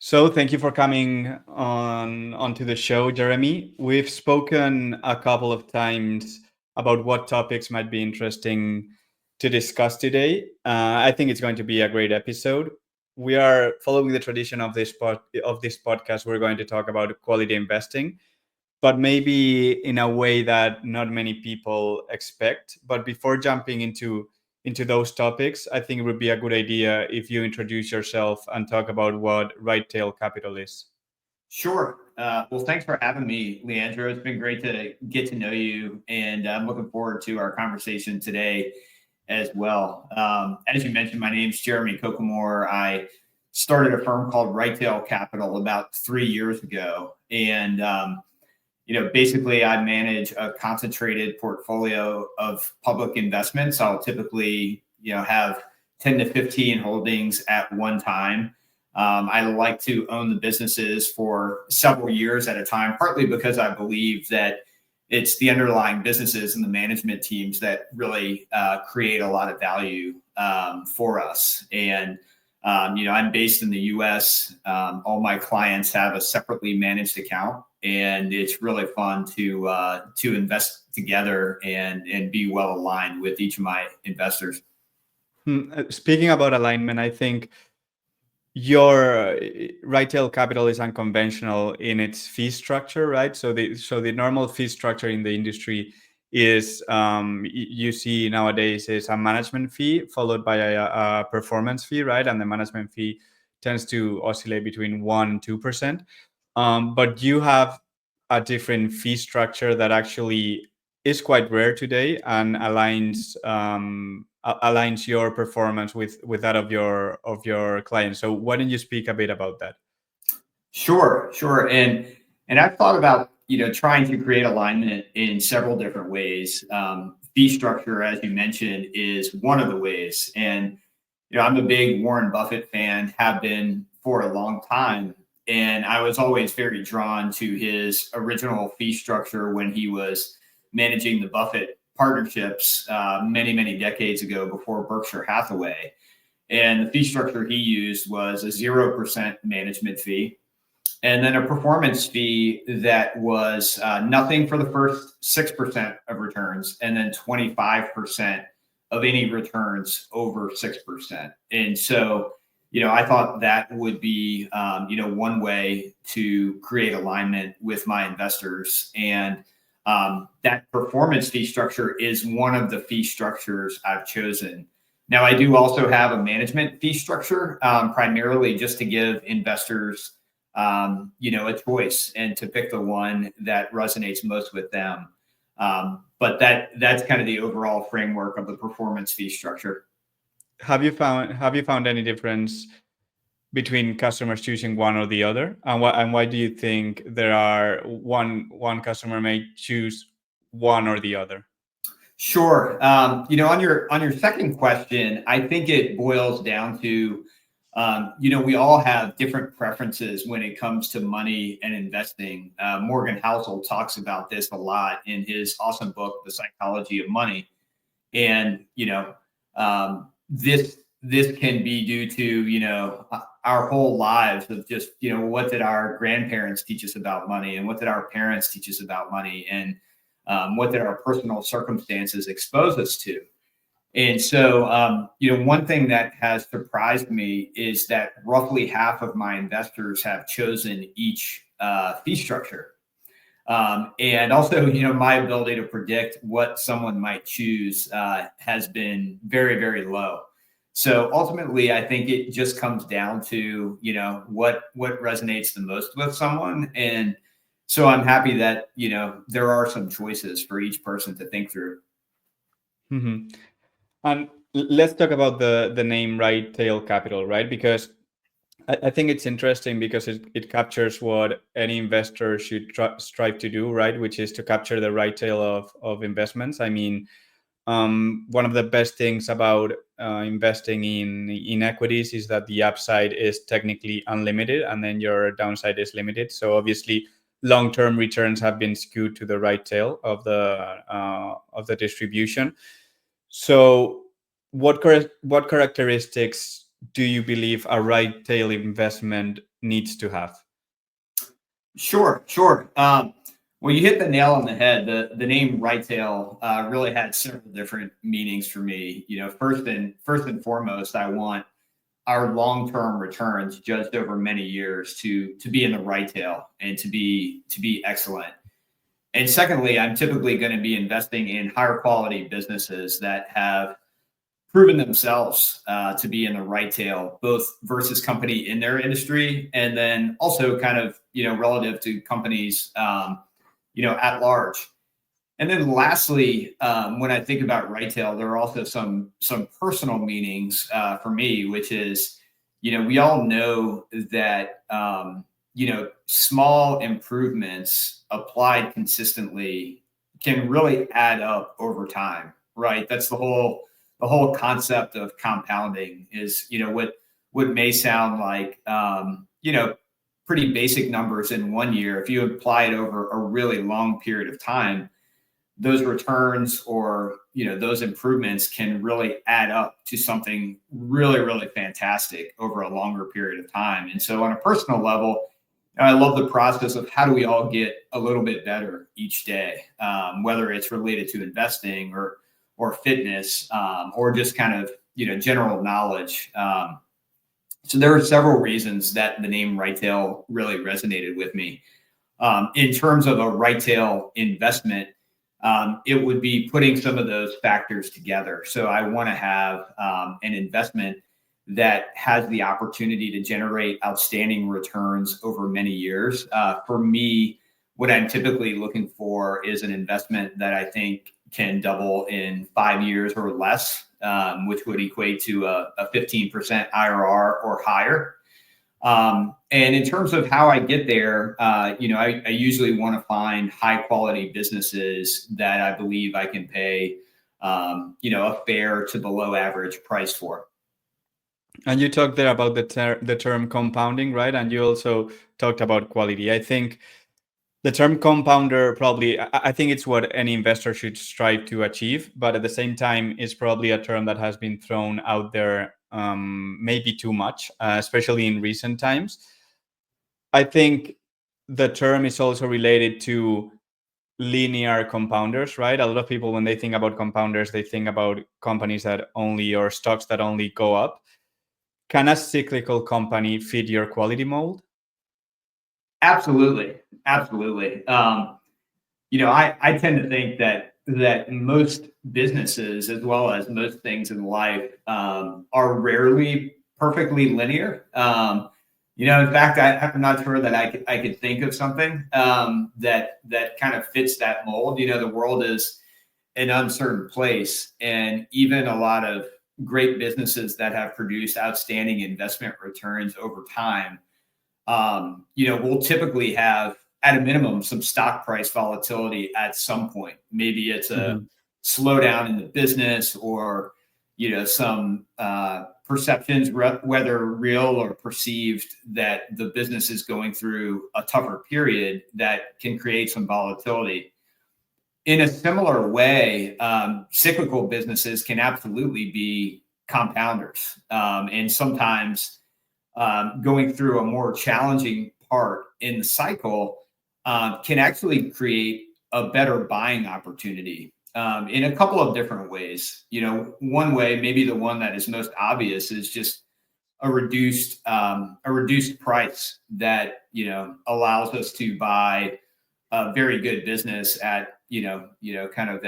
So thank you for coming onto the show, Jeremy. We've spoken a couple of times about what topics might be interesting to discuss today. I think it's going to be a great episode. We are following the tradition of this podcast. We're going to talk about quality investing, but maybe in a way that not many people expect. But before jumping into those topics, I think it would be a good idea if you introduce yourself and talk about what right tail capital is. Sure. Well, thanks for having me, Leandro. It's been great to get to know you, and I'm looking forward to our conversation today as well. As you mentioned, my name's Jeremy Kokemor. I started a firm called Right Tail Capital about 3 years ago, and basically, I manage a concentrated portfolio of public investments. I'll typically, have 10 to 15 holdings at one time. I like to own the businesses for several years at a time, partly because I believe that it's the underlying businesses and the management teams that really create a lot of value for us. And I'm based in the U.S. All my clients have a separately managed account, and it's really fun to invest together and be well aligned with each of my investors. Speaking about alignment, I think your right tail capital is unconventional in its fee structure, right? So the normal fee structure in the industry is you see nowadays is a management fee followed by a performance fee, right? And the management fee tends to oscillate between 1% and 2%. But you have a different fee structure that actually is quite rare today and aligns your performance with that of your clients. So why don't you speak a bit about that? Sure. And I've thought about trying to create alignment in several different ways. Fee structure, as you mentioned, is one of the ways. And I'm a big Warren Buffett fan, have been for a long time. And I was always very drawn to his original fee structure when he was managing the Buffett partnerships many, many decades ago before Berkshire Hathaway. And the fee structure he used was a 0% management fee, and then a performance fee that was nothing for the first 6% of returns, and then 25% of any returns over 6%. And so, I thought that would be, one way to create alignment with my investors. And that performance fee structure is one of the fee structures I've chosen. Now, I do also have a management fee structure, primarily just to give investors a choice and to pick the one that resonates most with them. But that's kind of the overall framework of the performance fee structure. Have you found any difference between customers choosing one or the other, and why do you think there are one customer may choose one or the other? Sure. On your second question, I think it boils down to we all have different preferences when it comes to money and investing. Morgan Housel talks about this a lot in his awesome book, The Psychology of Money. And this can be due to our whole lives of just what did our grandparents teach us about money, and what did our parents teach us about money, and what did our personal circumstances expose us to. And so, one thing that has surprised me is that roughly half of my investors have chosen each fee structure. And also, my ability to predict what someone might choose has been very, very low. So ultimately, I think it just comes down to, what resonates the most with someone. And so I'm happy that, there are some choices for each person to think through. Hmm. And let's talk about the name right tail capital, right? Because I think it's interesting because it captures what any investor should strive to do, right? Which is to capture the right tail of investments. I mean, one of the best things about investing in equities is that the upside is technically unlimited, and then your downside is limited. So obviously, long-term returns have been skewed to the right tail of the distribution. So, what characteristics do you believe a retail investment needs to have? Sure, sure. Well, you hit the nail on the head. The name retail really had several different meanings for me. First and foremost, I want our long-term returns judged over many years to be in the right tail and to be excellent. And secondly, I'm typically going to be investing in higher quality businesses that have proven themselves to be in the right tail, both versus company in their industry, and then also kind of relative to companies at large. And then lastly, when I think about retail, there are also some personal meanings for me, which is, we all know that small improvements applied consistently can really add up over time, right? That's the whole concept of compounding is, what may sound like pretty basic numbers in one year. If you apply it over a really long period of time, those returns or those improvements can really add up to something really, really fantastic over a longer period of time. And so on a personal level, I love the process of how do we all get a little bit better each day, whether it's related to investing or fitness, or just kind of general knowledge. So there are several reasons that the name retail really resonated with me. In terms of a retail investment, it would be putting some of those factors together. So I want to have an investment that has the opportunity to generate outstanding returns over many years. For me, what I'm typically looking for is an investment that I think can double in 5 years or less, which would equate to a 15% IRR or higher. And in terms of how I get there, I usually want to find high quality businesses that I believe I can pay, a fair to below average price for. And you talked there about the term compounding, right? And you also talked about quality. I think the term compounder probably, I think it's what any investor should strive to achieve, but at the same time, it's probably a term that has been thrown out there maybe too much, especially in recent times. I think the term is also related to linear compounders, right? A lot of people, when they think about compounders, they think about companies that only, or stocks that only go up. Can a cyclical company fit your quality mold? Absolutely, absolutely. I tend to think that most businesses, as well as most things in life, are rarely perfectly linear. In fact, I'm not sure that I could think of something that kind of fits that mold. The world is an uncertain place, and even a lot of great businesses that have produced outstanding investment returns over time, we'll typically have, at a minimum, some stock price volatility at some point. Maybe it's a slowdown in the business, or some perceptions, whether real or perceived, that the business is going through a tougher period that can create some volatility. In a similar way, cyclical businesses can absolutely be compounders, and sometimes going through a more challenging part in the cycle can actually create a better buying opportunity in a couple of different ways. One way, maybe the one that is most obvious, is just a reduced price that allows us to buy a very good business at kind of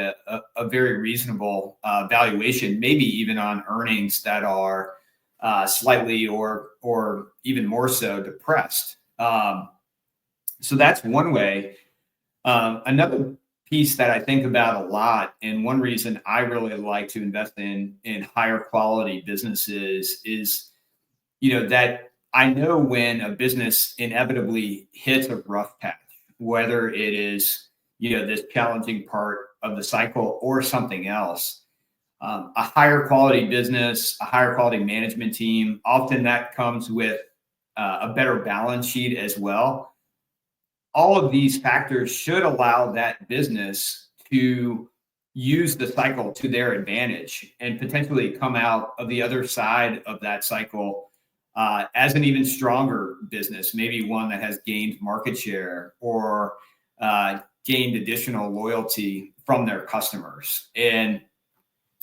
a very reasonable valuation, maybe even on earnings that are slightly or even more so depressed. So that's one way. Another piece that I think about a lot, and one reason I really like to invest in higher quality businesses, is that I know when a business inevitably hits a rough patch, whether it is this challenging part of the cycle or something else. A higher quality business, a higher quality management team, often that comes with a better balance sheet as well. All of these factors should allow that business to use the cycle to their advantage and potentially come out of the other side of that cycle as an even stronger business, maybe one that has gained market share or gained additional loyalty from their customers. And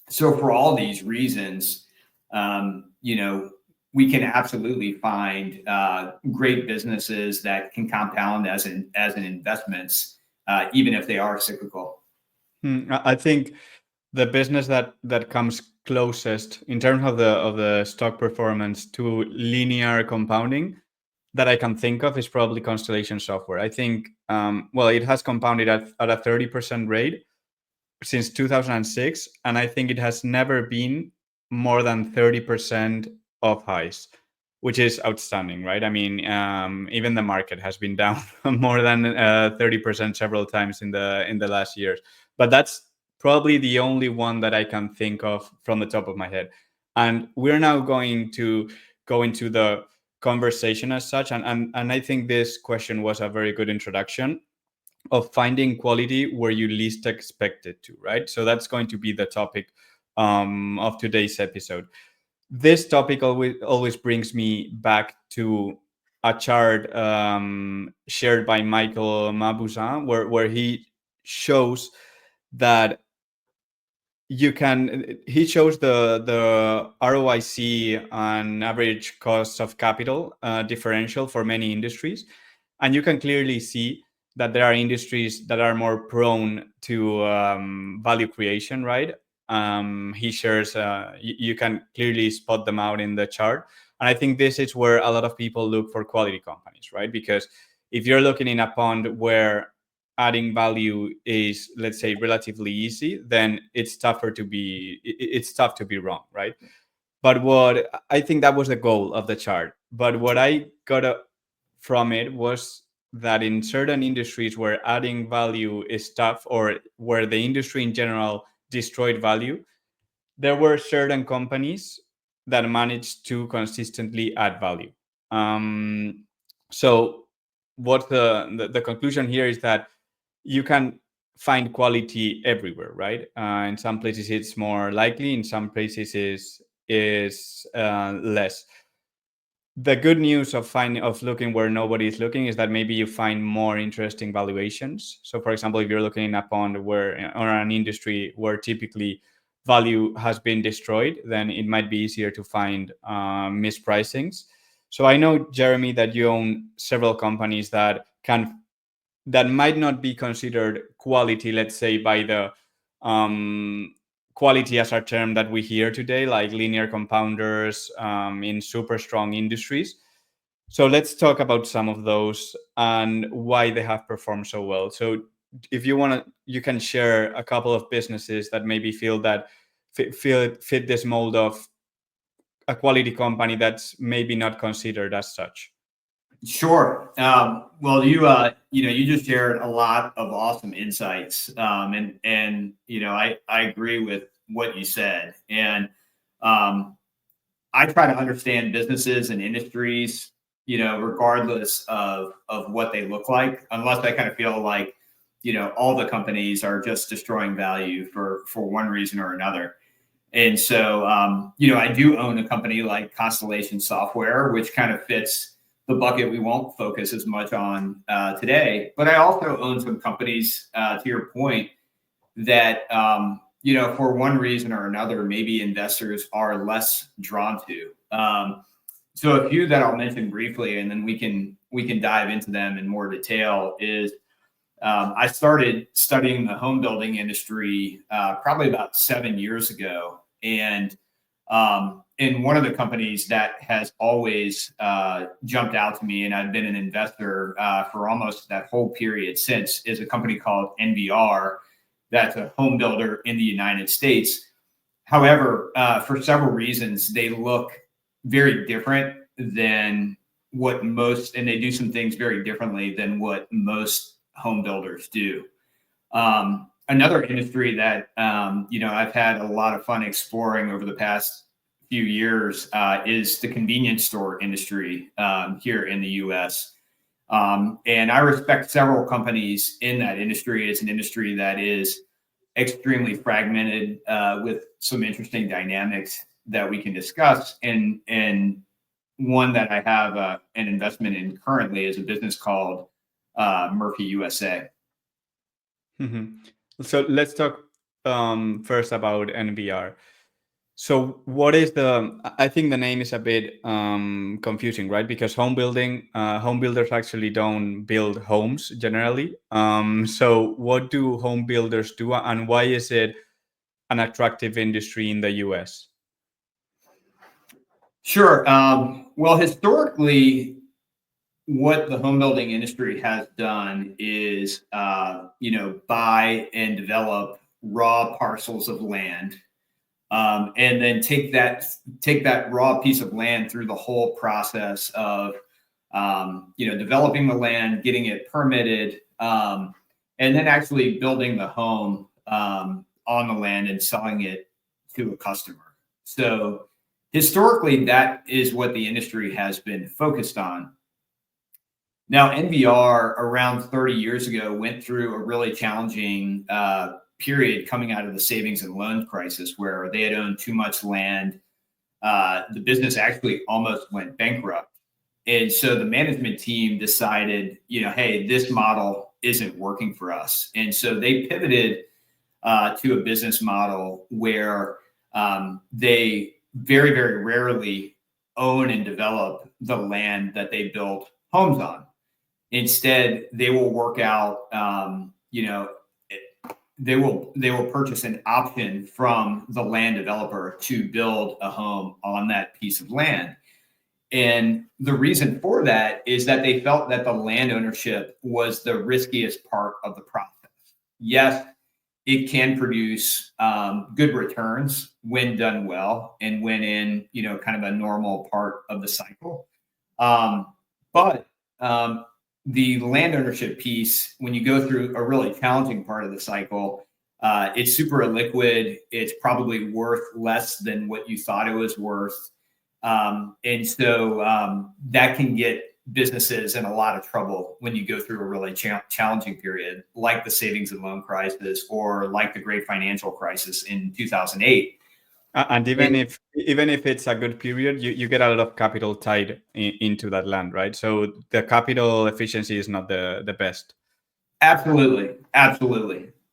so for all these reasons, we can absolutely find great businesses that can compound as an investments, even if they are cyclical. I think the business that comes closest in terms of the stock performance to linear compounding that I can think of is probably Constellation Software. I think it has compounded at a 30% rate since 2006, and I think it has never been more than 30% of highs, which is outstanding, right? I mean, even the market has been down more than 30% several times in the last years, but that's probably the only one that I can think of from the top of my head. And we're now going to go into the conversation as such, and I think this question was a very good introduction of finding quality where you least expect it to, right? So that's going to be the topic of today's episode. This topic always brings me back to a chart shared by Michael Mabuzan, where he shows that he shows the ROIC and average cost of capital differential for many industries, and you can clearly see that there are industries that are more prone to value creation, right? He shares, you can clearly spot them out in the chart. And I think this is where a lot of people look for quality companies, right? Because if you're looking in a pond where adding value is, let's say, relatively easy, then it's tough to be wrong, right? But what I think that was the goal of the chart. But what I got from it was that in certain industries where adding value is tough, or where the industry in general destroyed value, there were certain companies that managed to consistently add value. So what the conclusion here is that you can find quality everywhere, right? In some places it's more likely, in some places is less. The good news of looking where nobody is looking is that maybe you find more interesting valuations. So for example, if you're looking in a pond where, or an industry where typically value has been destroyed, then it might be easier to find mispricings. So I know, Jeremy, that you own several companies that might not be considered quality, let's say, by the quality as a term that we hear today, like linear compounders in super strong industries. So let's talk about some of those and why they have performed so well. So if you want to, you can share a couple of businesses that maybe feel that fit this mold of a quality company that's maybe not considered as such. Sure. Well, you just shared a lot of awesome insights, and I agree with what you said, and I try to understand businesses and industries, regardless of what they look like, unless I kind of feel like, all the companies are just destroying value for one reason or another. And so, I do own a company like Constellation Software, which kind of fits the bucket we won't focus as much on today. But I also own some companies, to your point, that, for one reason or another, maybe investors are less drawn to. So a few that I'll mention briefly, and then we can dive into them in more detail, is I started studying the home building industry probably about 7 years ago. And in one of the companies that has always jumped out to me, and I've been an investor for almost that whole period since, is a company called NVR. That's a home builder in the United States. However, for several reasons, they look very different than what most, and they do some things very differently than what most home builders do. Another industry that I've had a lot of fun exploring over the past few years is the convenience store industry here in the U.S. And I respect several companies in that industry. It's an industry that is extremely fragmented with some interesting dynamics that we can discuss. And one that I have an investment in currently is a business called Murphy USA. So let's talk first about NVR. So what is I think the name is a bit confusing, right? Because home builders actually don't build homes generally. So what do home builders do, and why is it an attractive industry in the US? Sure. Well, historically, what the home building industry has done is, buy and develop raw parcels of land, and then take that raw piece of land through the whole process of, developing the land, getting it permitted, and then actually building the home on the land and selling it to a customer. So historically, that is what the industry has been focused on. Now, NVR around 30 years ago went through a really challenging period coming out of the savings and loan crisis, where they had owned too much land. The business actually almost went bankrupt. And so the management team decided, hey, this model isn't working for us. And so they pivoted to a business model where they very, very rarely own and develop the land that they build homes on. Instead, they will work out, they will purchase an option from the land developer to build a home on that piece of land. And the reason for that is that they felt that the land ownership was the riskiest part of the process. Yes, it can produce good returns when done well and when in, kind of a normal part of the cycle. But the land ownership piece, when you go through a really challenging part of the cycle, it's super illiquid. It's probably worth less than what you thought it was worth. And so that can get businesses in a lot of trouble when you go through a really challenging period, like the savings and loan crisis or like the great financial crisis in 2008. And even if it's a good period, you get a lot of capital tied into that land, right? So the capital efficiency is not the best. Absolutely.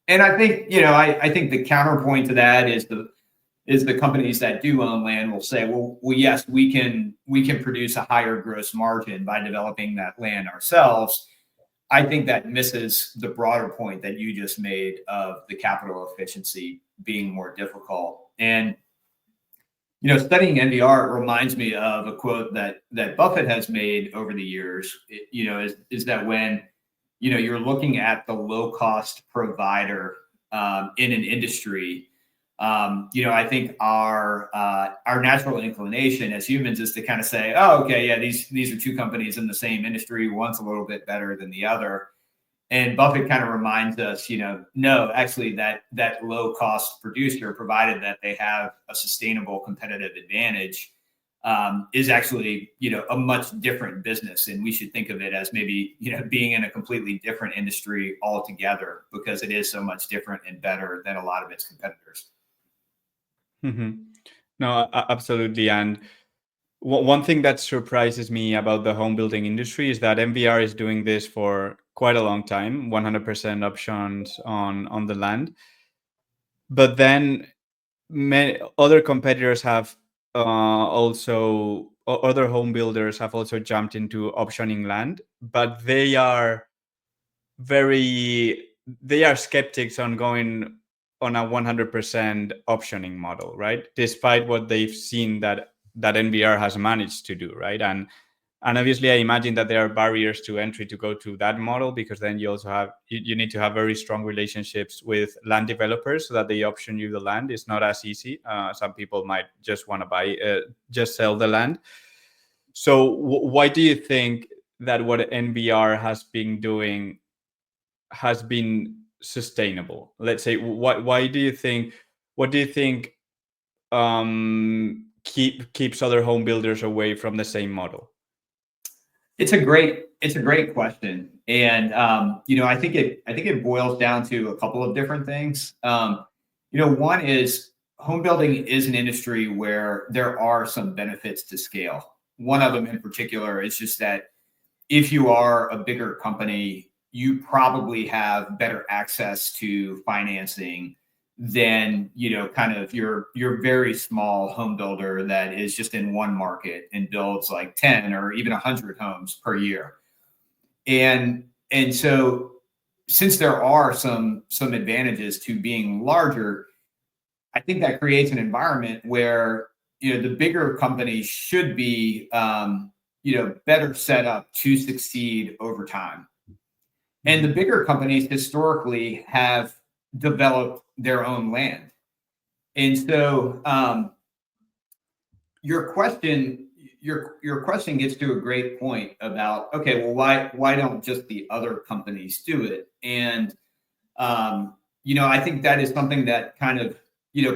And I think, I think the counterpoint to that is the companies that do own land will say, well, yes, we can produce a higher gross margin by developing that land ourselves. I think that misses the broader point that you just made of the capital efficiency being more difficult. And studying NVR reminds me of a quote that Buffett has made over the years. Is that when you're looking at the low cost provider in an industry, I think our natural inclination as humans is to kind of say, oh, okay, yeah, these are two companies in the same industry. One's a little bit better than the other. And Buffett kind of reminds us, no, actually that low cost producer, provided that they have a sustainable competitive advantage, is actually, a much different business. And we should think of it as maybe, being in a completely different industry altogether, because it is so much different and better than a lot of its competitors. Mm-hmm. No, absolutely. And one thing that surprises me about the home building industry is that NVR is doing this for quite a long time, 100% options on the land. But then other competitors have other home builders have also jumped into optioning land, but they are skeptics on going on a 100% optioning model, right? Despite what they've seen that NVR has managed to do, right? And obviously, I imagine that there are barriers to entry to go to that model, because then you also have you need to have very strong relationships with land developers so that they option you the land. It's not as easy. Some people might just want to just sell the land. So why do you think that what NVR has been doing has been sustainable? Let's say, why do you think? What do you think keeps other home builders away from the same model? It's a great question, and I think it boils down to a couple of different things. One is home building is an industry where there are some benefits to scale. One of them in particular is just that if you are a bigger company, you probably have better access to financing than kind of your very small home builder that is just in one market and builds like 10 or even 100 homes per year. And so since there are some advantages to being larger, I think that creates an environment where the bigger companies should be better set up to succeed over time. And the bigger companies historically have developed their own land. And so your question gets to a great point about, okay, well, why don't just the other companies do it? And I think that is something that kind of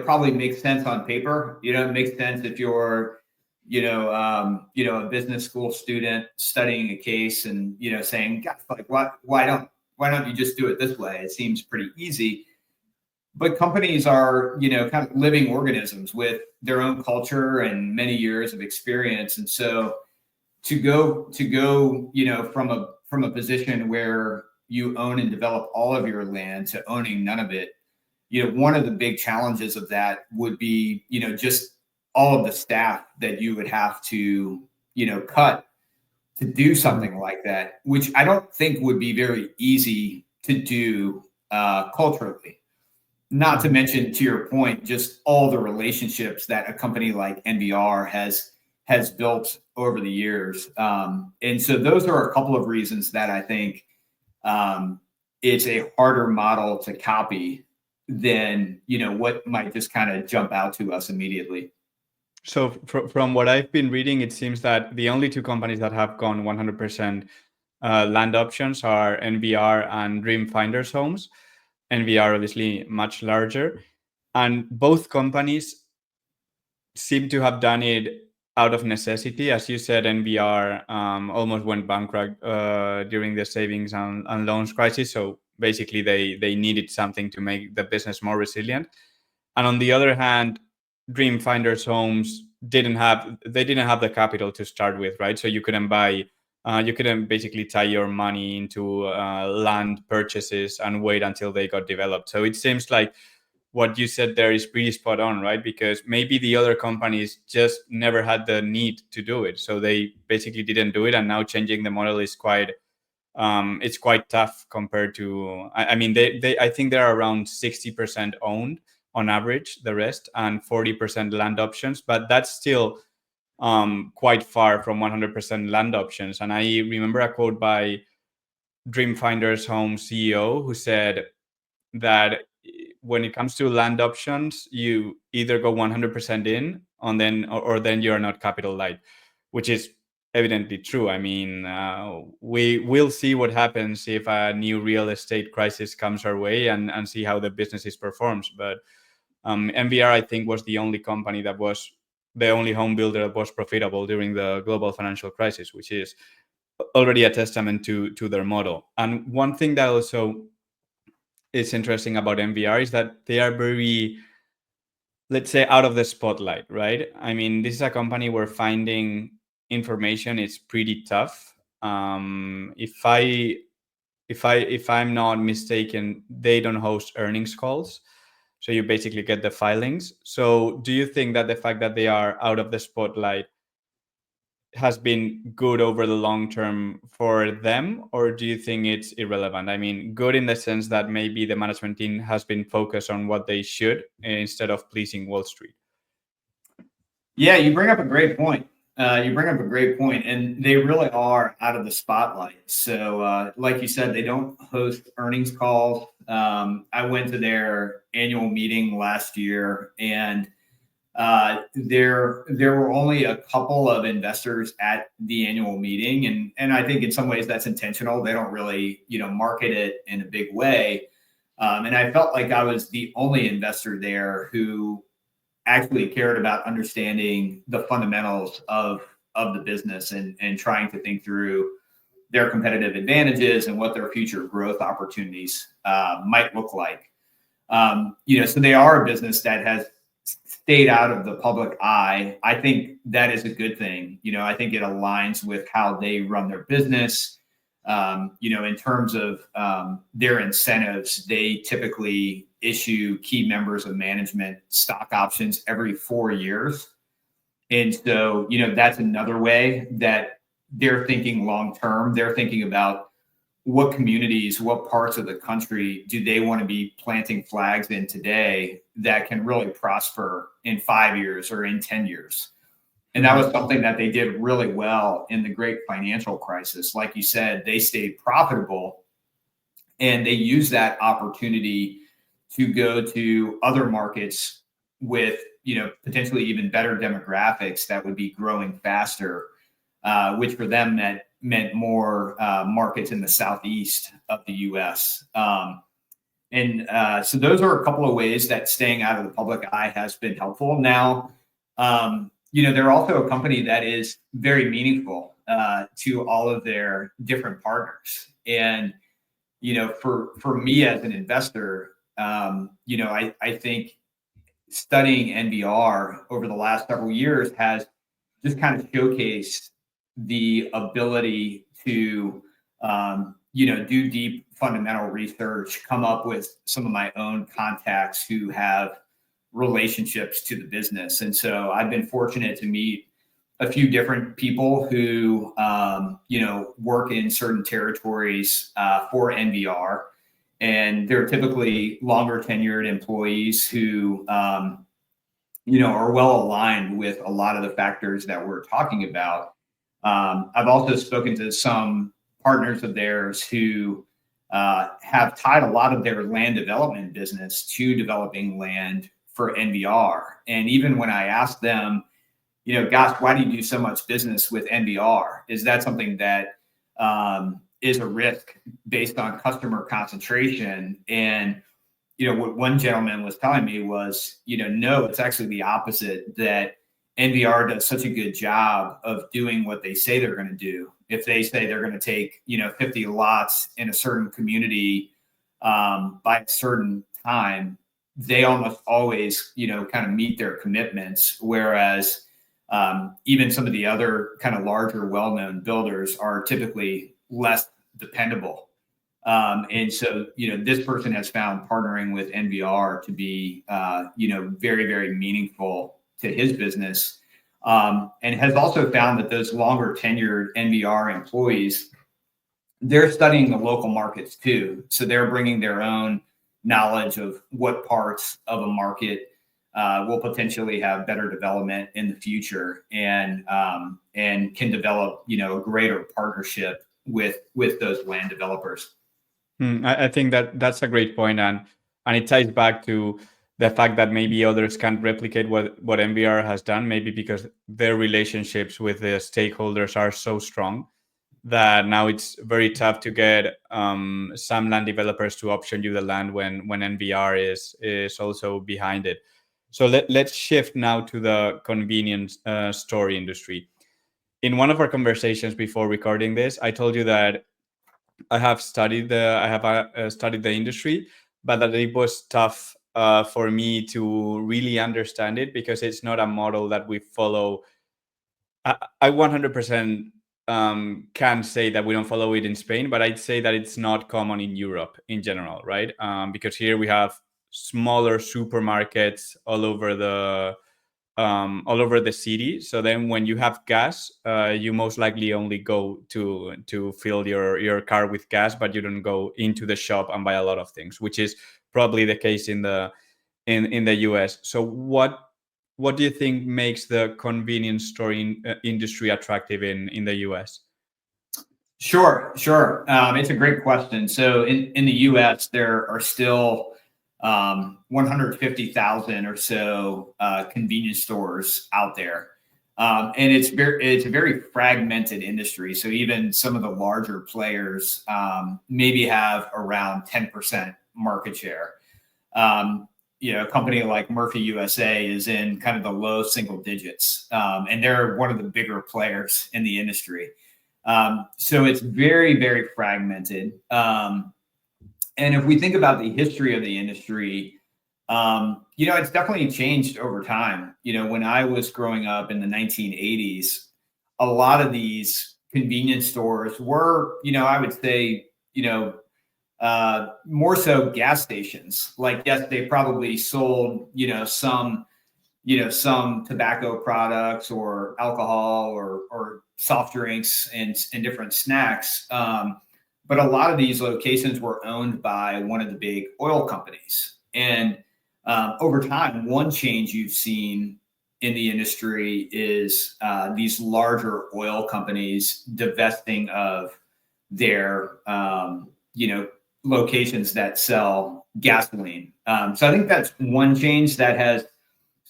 probably makes sense on paper. It makes sense if you're a business school student studying a case and saying, "God, like why don't you just do it this way? It seems pretty easy." But companies are kind of living organisms with their own culture and many years of experience, and so to go from a position where you own and develop all of your land to owning none of it, one of the big challenges of that would be just all of the staff that you would have to cut to do something like that, which I don't think would be very easy to do culturally. Not to mention, to your point, just all the relationships that a company like NVR has built over the years. And so those are a couple of reasons that I think it's a harder model to copy than what might just kind of jump out to us immediately. So from what I've been reading, it seems that the only two companies that have gone 100% land options are NVR and Dream Finders Homes. NVR obviously much larger, and both companies seem to have done it out of necessity. As you said, NVR almost went bankrupt during the savings and loans crisis. So basically, they needed something to make the business more resilient. And on the other hand, Dream Finders Homes didn't have the capital to start with, right? So you couldn't basically tie your money into land purchases and wait until they got developed. So it seems like what you said there is pretty spot on, right? Because maybe the other companies just never had the need to do it, so they basically didn't do it, and now changing the model is quite it's quite tough compared to. I mean, they I think they're around 60% owned on average, the rest, and 40% land options, but that's still quite far from 100% land options. And I remember a quote by Dream Finders Home CEO who said that when it comes to land options, you either go 100% in on then or then you're not capital light, which is evidently true. I mean, we will see what happens if a new real estate crisis comes our way and see how the business performs. But MVR, I think, was the only company that was the only home builder that was profitable during the global financial crisis, which is already a testament to their model. And one thing that also is interesting about MVR is that they are very, let's say, out of the spotlight, right? I mean, this is a company where finding information is pretty tough. If I'm not mistaken, they don't host earnings calls, so you basically get the filings. So do you think that the fact that they are out of the spotlight has been good over the long term for them, or do you think it's irrelevant? I mean, good in the sense that maybe the management team has been focused on what they should instead of pleasing Wall Street. Yeah, you bring up a great point. And they really are out of the spotlight. So, like you said, they don't host earnings calls. I went to their annual meeting last year, and there were only a couple of investors at the annual meeting, and I think in some ways that's intentional. They don't really market it in a big way, and I felt like I was the only investor there who actually cared about understanding the fundamentals of of the business and trying to think through their competitive advantages and what their future growth opportunities might look like. So they are a business that has stayed out of the public eye. I think that is a good thing. I think it aligns with how they run their business. In terms of their incentives, they typically issue key members of management stock options every 4 years. And so, that's another way that they're thinking long term. They're thinking about what communities, what parts of the country do they want to be planting flags in today that can really prosper in 5 years or in 10 years. And that was something that they did really well in the great financial crisis. Like you said, they stayed profitable and they used that opportunity to go to other markets with, potentially even better demographics that would be growing faster, which for them meant more markets in the southeast of the U.S. So those are a couple of ways that staying out of the public eye has been helpful. Now, they're also a company that is very meaningful to all of their different partners. And, for me as an investor, I think studying NVR over the last several years has just kind of showcased the ability to, do deep fundamental research, come up with some of my own contacts who have relationships to the business. And so I've been fortunate to meet a few different people who, work in certain territories for NVR. And they're typically longer tenured employees who, are well aligned with a lot of the factors that we're talking about. I've also spoken to some partners of theirs who have tied a lot of their land development business to developing land for NVR. And even when I asked them, gosh, why do you do so much business with NVR? Is that something that is a risk based on customer concentration? And, what one gentleman was telling me was, no, it's actually the opposite, that NVR does such a good job of doing what they say they're going to do. If they say they're going to take, 50 lots in a certain community by a certain time, they almost always, kind of meet their commitments. Whereas even some of the other kind of larger, well-known builders are typically less dependable. And so, this person has found partnering with NVR to be, very, very meaningful to his business. And has also found that those longer tenured NVR employees, they're studying the local markets too. So they're bringing their own knowledge of what parts of a market will potentially have better development in the future, and can develop, a greater partnership with those land developers. I think that's a great point, and it ties back to the fact that maybe others can't replicate what NVR has done, maybe because their relationships with the stakeholders are so strong that now it's very tough to get some land developers to option you the land when NVR is also behind it. So let's shift now to the convenience store industry. In one of our conversations before recording this, I told you that I have studied the industry, but that it was tough for me to really understand it because it's not a model that we follow. I 100% can say that we don't follow it in Spain, but I'd say that it's not common in Europe in general, right? Because here we have smaller supermarkets all over the city. So then when you have gas, you most likely only go to fill your car with gas, but you don't go into the shop and buy a lot of things, which is probably the case in the US. So what do you think makes the convenience store industry attractive in the US? Sure. It's a great question. So in the US, there are still 150,000 or so convenience stores out there. And it's a very fragmented industry. So even some of the larger players maybe have around 10% market share. a company like Murphy USA is in kind of the low single digits, and they're one of the bigger players in the industry. So it's very, very fragmented. And if we think about the history of the industry, it's definitely changed over time. When I was growing up in the 1980s, a lot of these convenience stores were, I would say, more so gas stations. Like, yes, they probably sold, some tobacco products or alcohol or soft drinks and different snacks. But a lot of these locations were owned by one of the big oil companies. And over time, one change you've seen in the industry is these larger oil companies divesting of their, locations that sell gasoline. So I think that's one change that has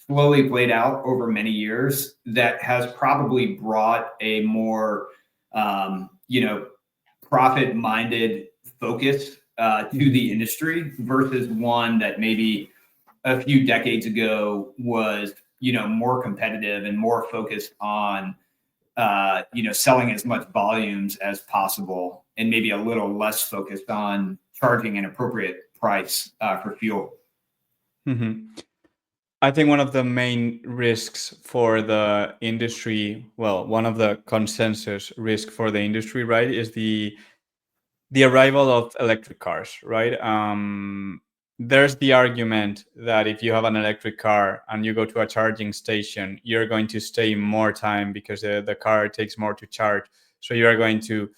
slowly played out over many years that has probably brought a more, profit-minded focus to the industry versus one that maybe a few decades ago was, more competitive and more focused on, selling as much volumes as possible and maybe a little less focused on charging an appropriate price for fuel. Mm-hmm. I think one of the main risks for the industry, well, one of the consensus risk for the industry, right, is the arrival of electric cars, right? There's the argument that if you have an electric car and you go to a charging station, you're going to stay more time because the car takes more to charge. So you are going to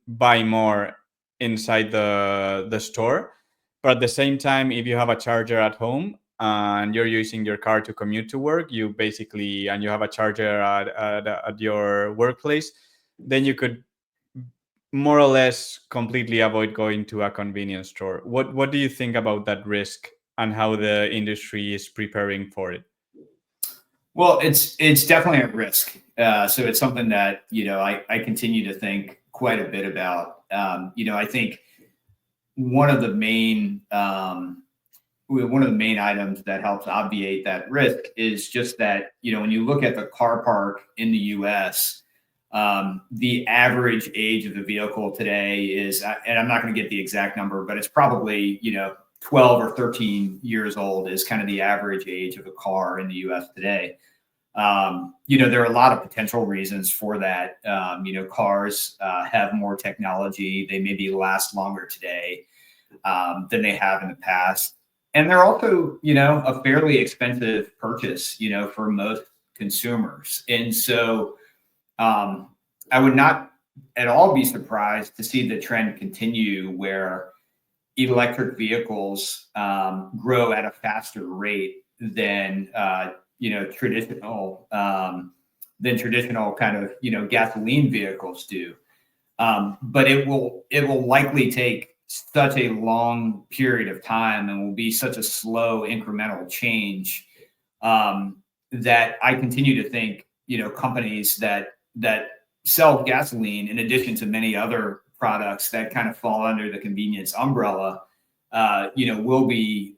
buy more inside the store. But at the same time, if you have a charger at home and you're using your car to commute to work, and you have a charger at your workplace, then you could more or less completely avoid going to a convenience store. What do you think about that risk and how the industry is preparing for it? Well, it's definitely a risk. So it's something that I continue to think quite a bit about. I think one of the main items that helps obviate that risk is just that when you look at the car park in the U.S., the average age of the vehicle today is, and I'm not going to get the exact number, but it's probably 12 or 13 years old is kind of the average age of a car in the U.S. today. There are a lot of potential reasons for that. Cars have more technology. They maybe last longer today than they have in the past. And they're also, a fairly expensive purchase, for most consumers. And so I would not at all be surprised to see the trend continue where electric vehicles grow at a faster rate than traditional kind of gasoline vehicles do. But it will likely take such a long period of time and will be such a slow incremental change that I continue to think companies that sell gasoline, in addition to many other products that kind of fall under the convenience umbrella, will be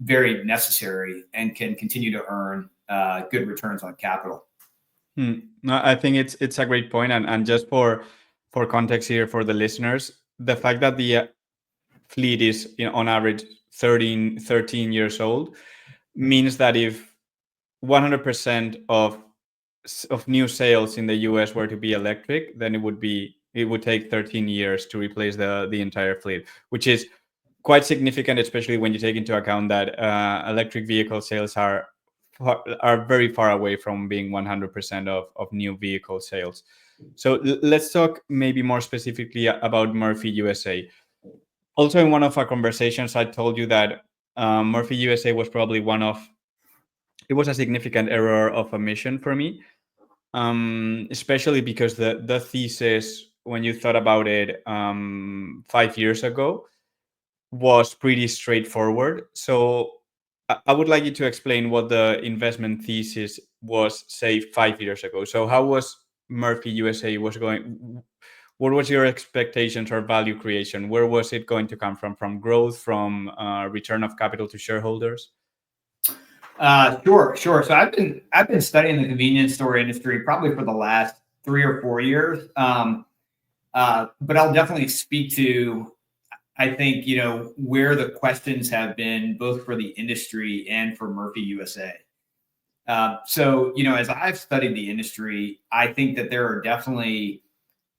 very necessary and can continue to earn good returns on capital. No, I think it's a great point, and just for context here for the listeners, the fact that the fleet is on average 13 years old means that if 100% of new sales in the US were to be electric, then it would take 13 years to replace the entire fleet, which is quite significant, especially when you take into account that electric vehicle sales are very far away from being 100% of new vehicle sales. So let's talk maybe more specifically about Murphy USA. Also, in one of our conversations, I told you that Murphy USA was probably it was a significant error of omission for me, especially because the thesis, when you thought about it 5 years ago, was pretty straightforward. So I would like you to explain what the investment thesis was, say, 5 years ago. So how was Murphy USA what was your expectations or value creation? Where was it going to come from? From growth, from return of capital to shareholders? Sure. So I've been studying the convenience store industry probably for the last 3 or 4 years. But I'll definitely speak to, I think, where the questions have been both for the industry and for Murphy USA. So, as I've studied the industry, I think that there are definitely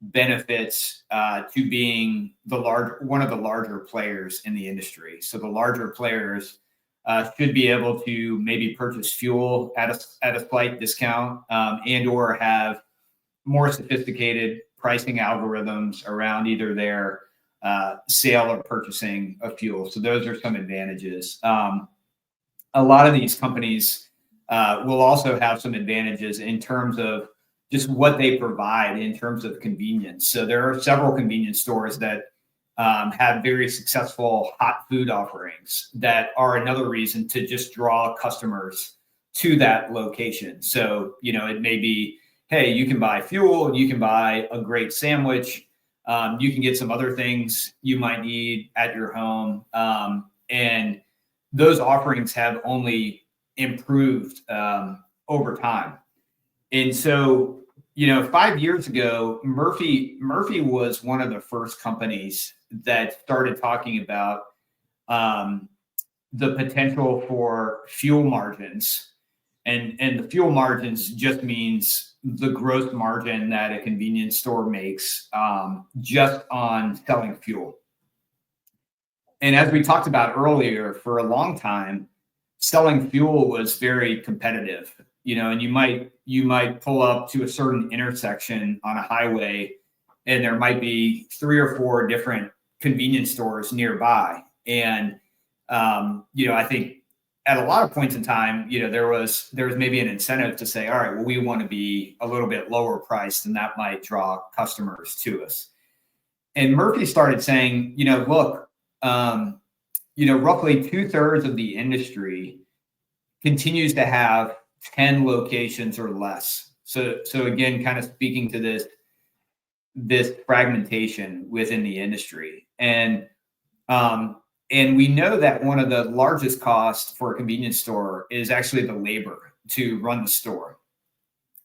benefits to being one of the larger players in the industry. So the larger players should be able to maybe purchase fuel at a slight discount, and or have more sophisticated pricing algorithms around either their sale or purchasing of fuel. So those are some advantages. A lot of these companies will also have some advantages in terms of just what they provide in terms of convenience. So there are several convenience stores that have very successful hot food offerings that are another reason to just draw customers to that location. So, it may be, hey, you can buy fuel, you can buy a great sandwich, you can get some other things you might need at your home. And those offerings have only improved over time. And so, 5 years ago, Murphy was one of the first companies that started talking about the potential for fuel margins. And the fuel margins just means the gross margin that a convenience store makes just on selling fuel. And as we talked about earlier, for a long time, selling fuel was very competitive. And you might pull up to a certain intersection on a highway, and there might be 3 or 4 different convenience stores nearby. And I think at a lot of points in time, there was maybe an incentive to say, all right, well, we want to be a little bit lower priced, and that might draw customers to us. And Murphy started saying, look, roughly 2/3 of the industry continues to have 10 locations or less. So again, kind of speaking to this fragmentation within the industry. And we know that one of the largest costs for a convenience store is actually the labor to run the store.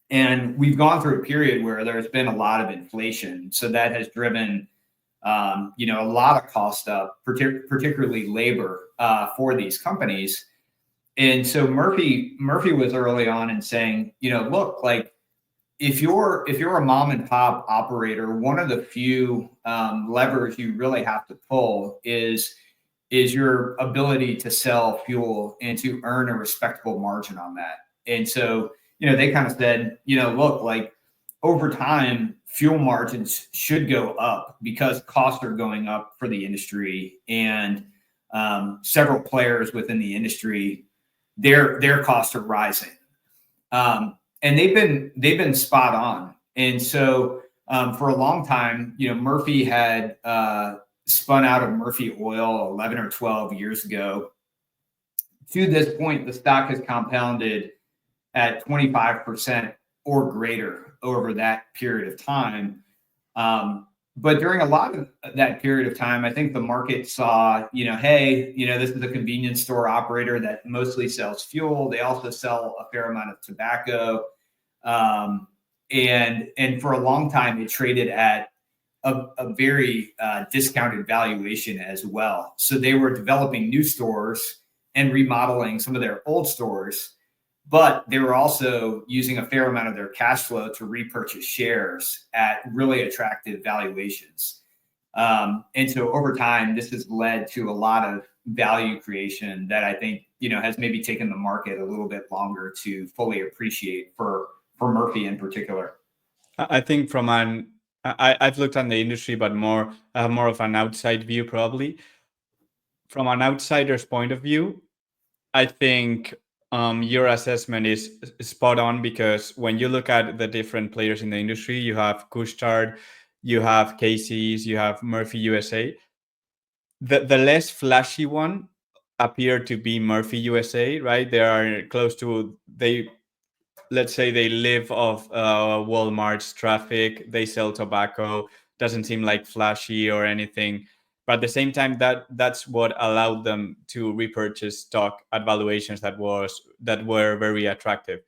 And we've gone through a period where there's been a lot of inflation. So that has driven a lot of cost up, particularly labor for these companies. And so Murphy was early on in saying, look, like if you're a mom and pop operator, one of the few levers you really have to pull is your ability to sell fuel and to earn a respectable margin on that. And so, they kind of said, look, like over time, fuel margins should go up because costs are going up for the industry, and several players within the industry, their costs are rising, and they've been spot on. And so for a long time, Murphy had spun out of Murphy Oil 11 or 12 years ago. To this point, the stock has compounded at 25% or greater over that period of time. But during a lot of that period of time, I think the market saw, hey, this is a convenience store operator that mostly sells fuel. They also sell a fair amount of tobacco. And for a long time, it traded at a very discounted valuation as well. So they were developing new stores and remodeling some of their old stores, but they were also using a fair amount of their cash flow to repurchase shares at really attractive valuations. And so over time, this has led to a lot of value creation that I think, has maybe taken the market a little bit longer to fully appreciate for Murphy in particular. I think I've looked at the industry, but more of an outside view, probably. From an outsider's point of view, I think your assessment is spot on, because when you look at the different players in the industry, you have Couche-Tard, you have Casey's, you have Murphy USA. The less flashy one appeared to be Murphy USA, right? They are close to, let's say they live off Walmart's traffic, they sell tobacco, doesn't seem like flashy or anything. But at the same time, that's what allowed them to repurchase stock at valuations that were very attractive.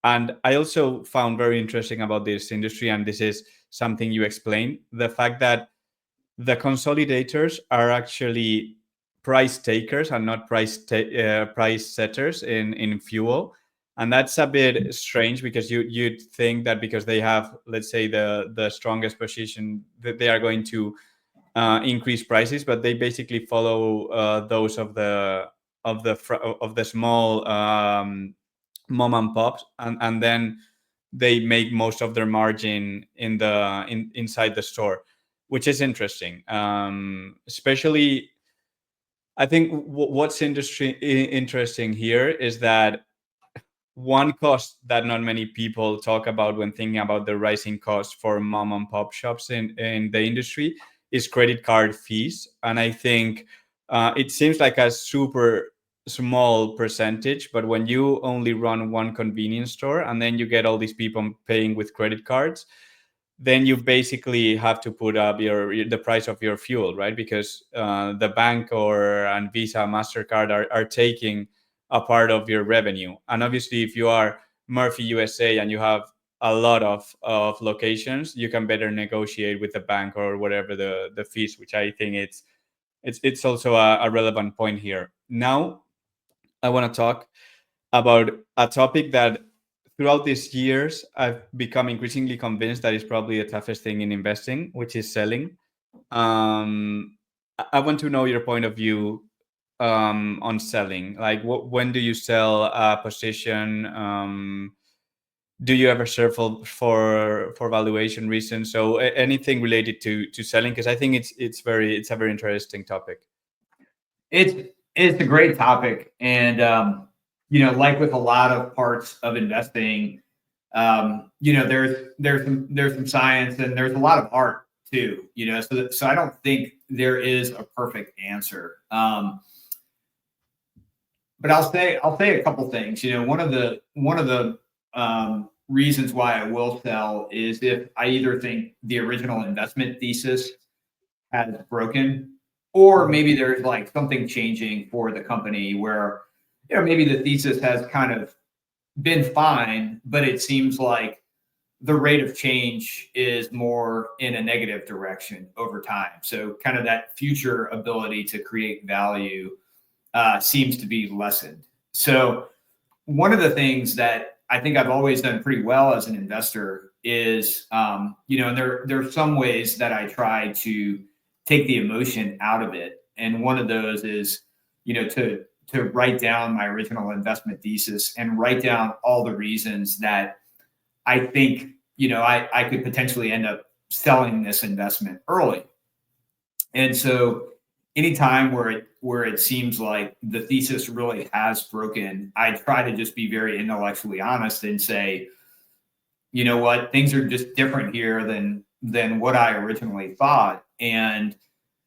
And I also found very interesting about this industry, and this is something you explained, the fact that the consolidators are actually price takers and not price setters in fuel. And that's a bit strange, because you'd think that because they have, let's say, the strongest position, that they are going to increase prices, but they basically follow those of the small mom and pops, and then they make most of their margin inside the store, which is interesting. Especially, I think what's interesting here is that one cost that not many people talk about when thinking about the rising cost for mom and pop shops in the industry is credit card fees. And I think it seems like a super small percentage, but when you only run one convenience store and then you get all these people paying with credit cards, then you basically have to put up the price of your fuel, right? Because the bank or and Visa, Mastercard are taking a part of your revenue. And obviously, if you are Murphy USA and you have a lot of locations, you can better negotiate with the bank or whatever the fees, which I think it's also a relevant point here. Now, I want to talk about a topic that throughout these years I've become increasingly convinced that is probably the toughest thing in investing, which is selling. I want to know your point of view on selling. Like, when do you sell a position? Do you ever sell for valuation reasons? So anything related to selling, because I think it's a very interesting topic. It's a great topic, and like with a lot of parts of investing, there's some science and there's a lot of art too. So I don't think there is a perfect answer. But I'll say a couple things. One of the reasons why I will sell is if I either think the original investment thesis has broken, or maybe there's like something changing for the company where maybe the thesis has kind of been fine, but it seems like the rate of change is more in a negative direction over time. So kind of that future ability to create value seems to be lessened. So one of the things that I think I've always done pretty well as an investor is, and there are some ways that I try to take the emotion out of it. And one of those is, to write down my original investment thesis and write down all the reasons that I think, I could potentially end up selling this investment early. And so anytime where it seems like the thesis really has broken, I try to just be very intellectually honest and say, you know what, things are just different here than what I originally thought. And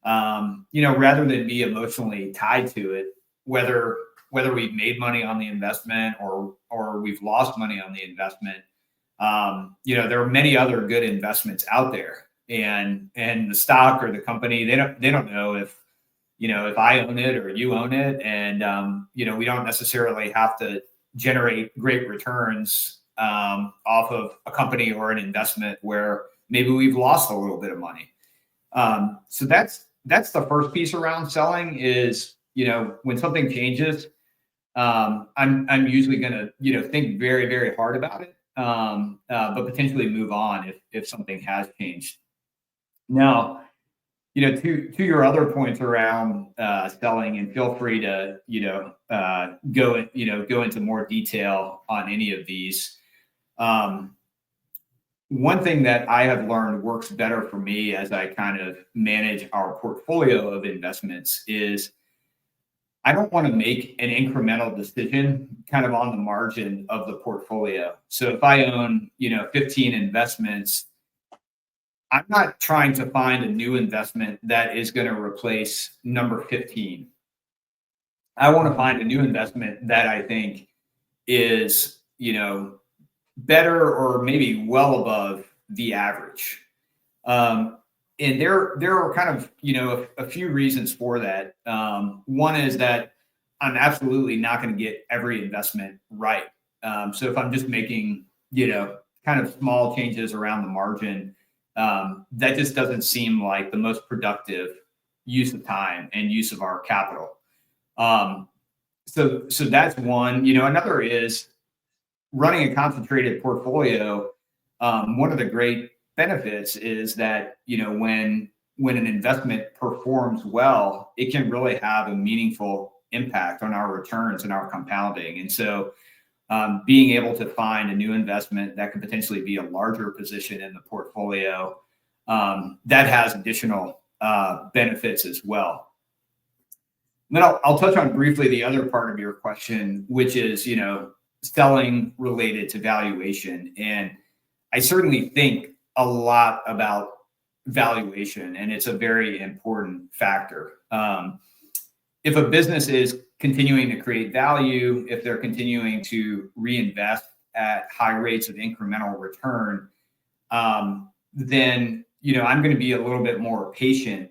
rather than be emotionally tied to it, whether we've made money on the investment or we've lost money on the investment, there are many other good investments out there, and the stock or the company, they don't know if I own it or you own it, and we don't necessarily have to generate great returns off of a company or an investment where maybe we've lost a little bit of money. So that's the first piece around selling is, when something changes, I'm usually going to, think very, very hard about it, but potentially move on if something has changed. Now, to your other points around selling, and feel free to, go into more detail on any of these. One thing that I have learned works better for me as I kind of manage our portfolio of investments is I don't want to make an incremental decision kind of on the margin of the portfolio. So if I own, 15 investments, I'm not trying to find a new investment that is going to replace number 15. I want to find a new investment that I think is, better or maybe well above the average. and there are kind of, a few reasons for that. One is that I'm absolutely not going to get every investment right. So if I'm just making, kind of small changes around the margin, that just doesn't seem like the most productive use of time and use of our capital. So that's one. Another is running a concentrated portfolio. One of the great benefits is that when an investment performs well, it can really have a meaningful impact on our returns and our compounding. And so, being able to find a new investment that could potentially be a larger position in the portfolio, that has additional benefits as well. And then I'll touch on briefly the other part of your question, which is, selling related to valuation. And I certainly think a lot about valuation, and it's a very important factor. If a business is continuing to create value, if they're continuing to reinvest at high rates of incremental return, then I'm going to be a little bit more patient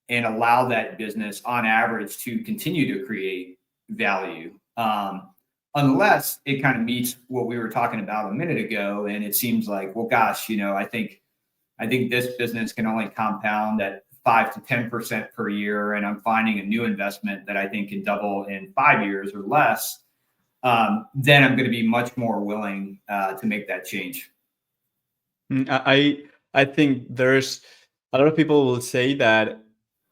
and allow that business on average to continue to create value. Unless it kind of meets what we were talking about a minute ago, and it seems like, well, gosh, I think this business can only compound at 5 to 10% per year, and I'm finding a new investment that I think can double in 5 years or less. Then I'm going to be much more willing to make that change. I think there's a lot of people will say that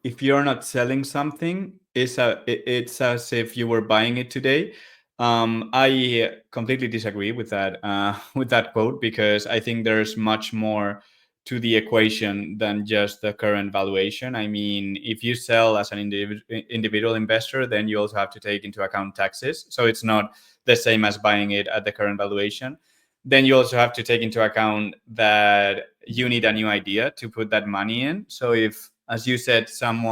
if you're not selling something, it's as if you were buying it today. I completely disagree with that quote, because I think there's much more to the equation than just the current valuation. I mean, if you sell as an individual investor, then you also have to take into account taxes. So it's not the same as buying it at the current valuation. Then you also have to take into account that you need a new idea to put that money in. So if, as you said, some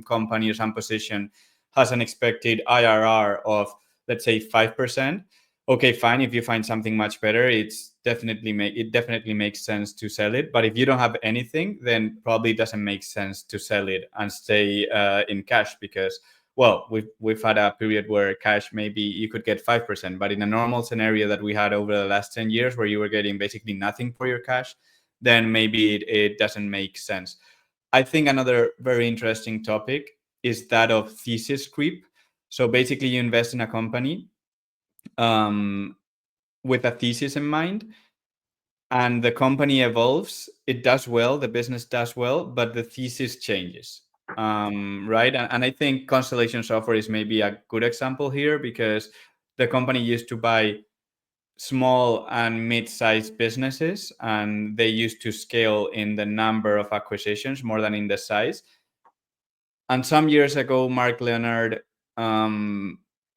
company or some position has an expected IRR of, let's say, 5%, okay, fine. If you find something much better, it definitely makes sense to sell it. But if you don't have anything, then probably doesn't make sense to sell it and stay in cash, because, well, we've had a period where cash, maybe you could get 5%, but in a normal scenario that we had over the last 10 years where you were getting basically nothing for your cash, then maybe it doesn't make sense. I think another very interesting topic is that of thesis creep. So basically you invest in a company with a thesis in mind, and the company evolves, it does well, the business does well, but the thesis changes. Right. And I think Constellation Software is maybe a good example here, because the company used to buy small and mid-sized businesses, and they used to scale in the number of acquisitions more than in the size. And some years ago, Mark Leonard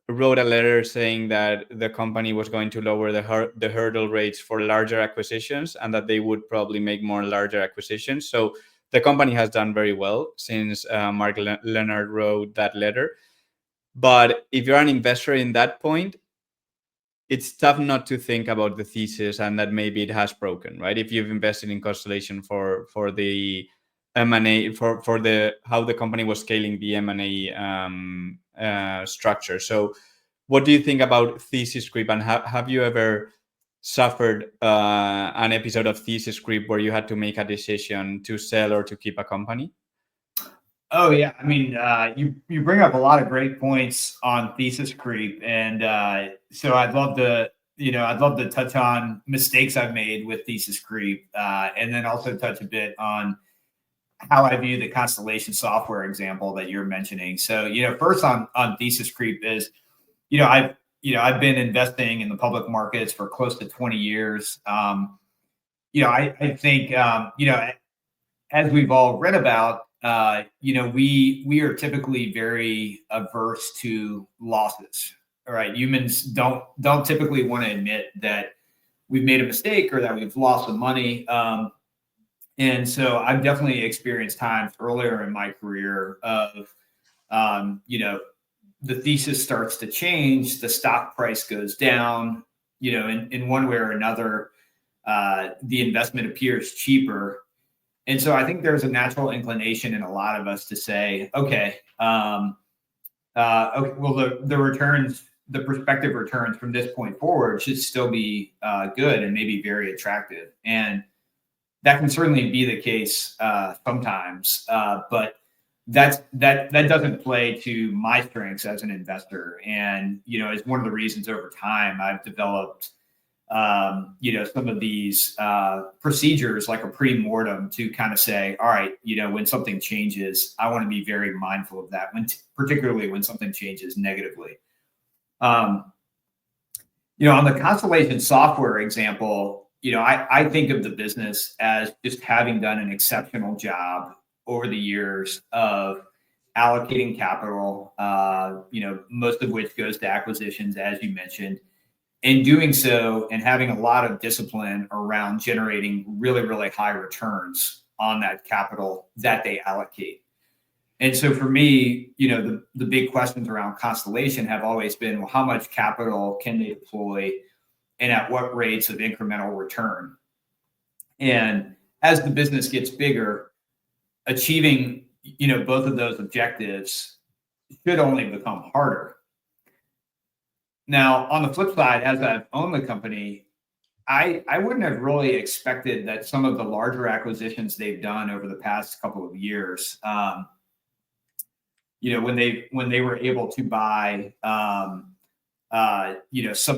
wrote a letter saying that the company was going to lower the hurdle rates for larger acquisitions, and that they would probably make more larger acquisitions. So the company has done very well since Mark Leonard wrote that letter. But if you're an investor in that point, it's tough not to think about the thesis and that maybe it has broken, right? If you've invested in Constellation for the M&A, for the how the company was scaling the M&A structure. So what do you think about thesis creep, and have you ever suffered an episode of thesis creep where you had to make a decision to sell or to keep a company? Oh yeah, I mean, you bring up a lot of great points on thesis creep, and so I'd love to touch on mistakes I've made with thesis creep, and then also touch a bit on how I view the Constellation Software example that you're mentioning. So first on thesis creep is, I've been investing in the public markets for close to 20 years. I think as we've all read about. We are typically very averse to losses. All right, humans don't typically want to admit that we've made a mistake or that we've lost some money. And so I've definitely experienced times earlier in my career of, the thesis starts to change, the stock price goes down, in one way or another, the investment appears cheaper. And so I think there's a natural inclination in a lot of us to say, okay, well, the returns, the prospective returns from this point forward should still be good and maybe very attractive. And that can certainly be the case sometimes, but that doesn't play to my strengths as an investor. And it's one of the reasons over time I've developed some of these procedures like a pre-mortem to kind of say, all right, when something changes, I want to be very mindful of that, particularly when something changes negatively. On the Constellation software example, I think of the business as just having done an exceptional job over the years of allocating capital, most of which goes to acquisitions, as you mentioned, and doing so and having a lot of discipline around generating really, really high returns on that capital that they allocate. And so for me, the big questions around Constellation have always been, well, how much capital can they deploy and at what rates of incremental return? And as the business gets bigger, achieving, both of those objectives should only become harder. Now, on the flip side, as I've owned the company, I wouldn't have really expected that some of the larger acquisitions they've done over the past couple of years, when they were able to buy, some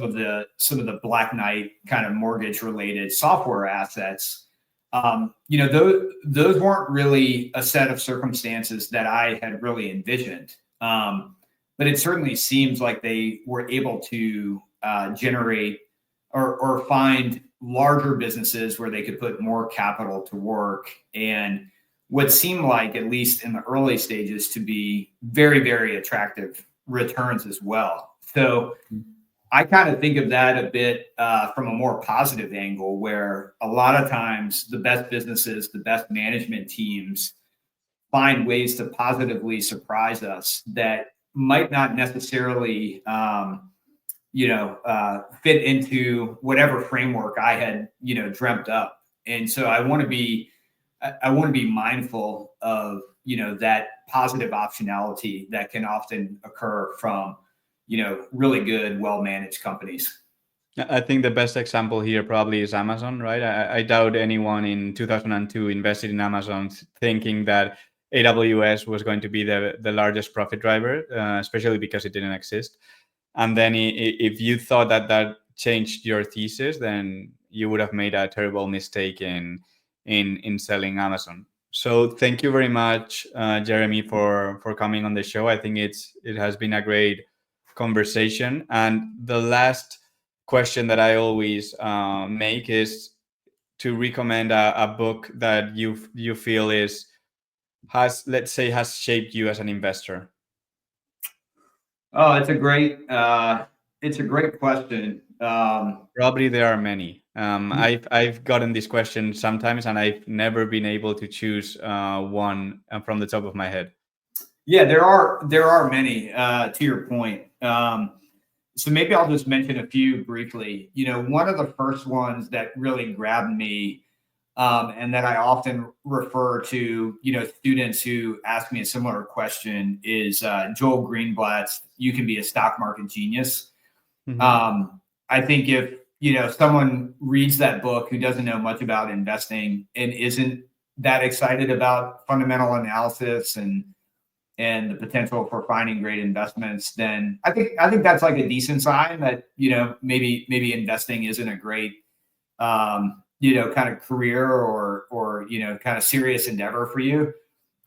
of the Black Knight kind of mortgage related software assets, those weren't really a set of circumstances that I had really envisioned. But it certainly seems like they were able to generate or find larger businesses where they could put more capital to work, and what seemed like, at least in the early stages, to be very, very attractive returns as well. So I kind of think of that a bit from a more positive angle, where a lot of times the best businesses, the best management teams find ways to positively surprise us that might not necessarily, fit into whatever framework I had, dreamt up. And so I want to be mindful of, that positive optionality that can often occur from, really good, well-managed companies. I think the best example here probably is Amazon, right? I doubt anyone in 2002 invested in Amazon thinking that AWS was going to be the largest profit driver, especially because it didn't exist. And then if you thought that changed your thesis, then you would have made a terrible mistake in selling Amazon. So thank you very much, Jeremy, for coming on the show. I think it has been a great conversation. And the last question that I always make is to recommend a book that you feel has shaped you as an investor. Oh, it's a great question. Probably there are many. I've gotten this question sometimes, and I've never been able to choose one from the top of my head. Yeah, there are many. To your point, so maybe I'll just mention a few briefly. One of the first ones that really grabbed me, and that I often refer to, students who ask me a similar question, is Joel Greenblatt's "You Can Be a Stock Market Genius." Mm-hmm. I think if someone reads that book who doesn't know much about investing and isn't that excited about fundamental analysis and the potential for finding great investments, then I think that's like a decent sign that maybe investing isn't a great kind of career or kind of serious endeavor for you.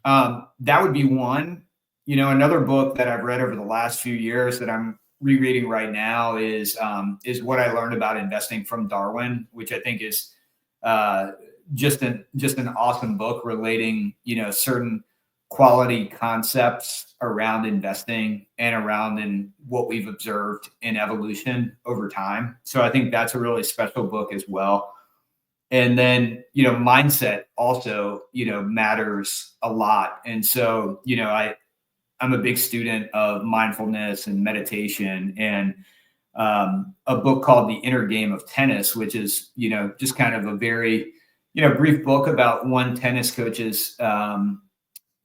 That would be one. Another book that I've read over the last few years that I'm rereading right now is What I Learned About Investing from Darwin, which I think is just an awesome book relating certain quality concepts around investing and around in what we've observed in evolution over time. So I think that's a really special book as well. And then, mindset also, matters a lot. And so, I'm a big student of mindfulness and meditation, and a book called The Inner Game of Tennis, which is, just kind of a very, brief book about one tennis coach's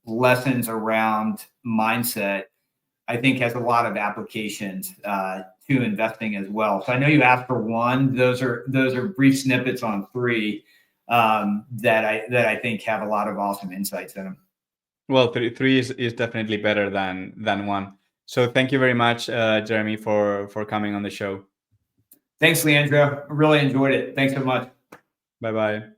lessons around mindset, I think has a lot of applications to investing as well. So I know you asked for one. Those are brief snippets on three that I think have a lot of awesome insights in them. Well, three is definitely better than one. So thank you very much, Jeremy, for coming on the show. Thanks, Leandro. I really enjoyed it. Thanks so much. Bye-bye.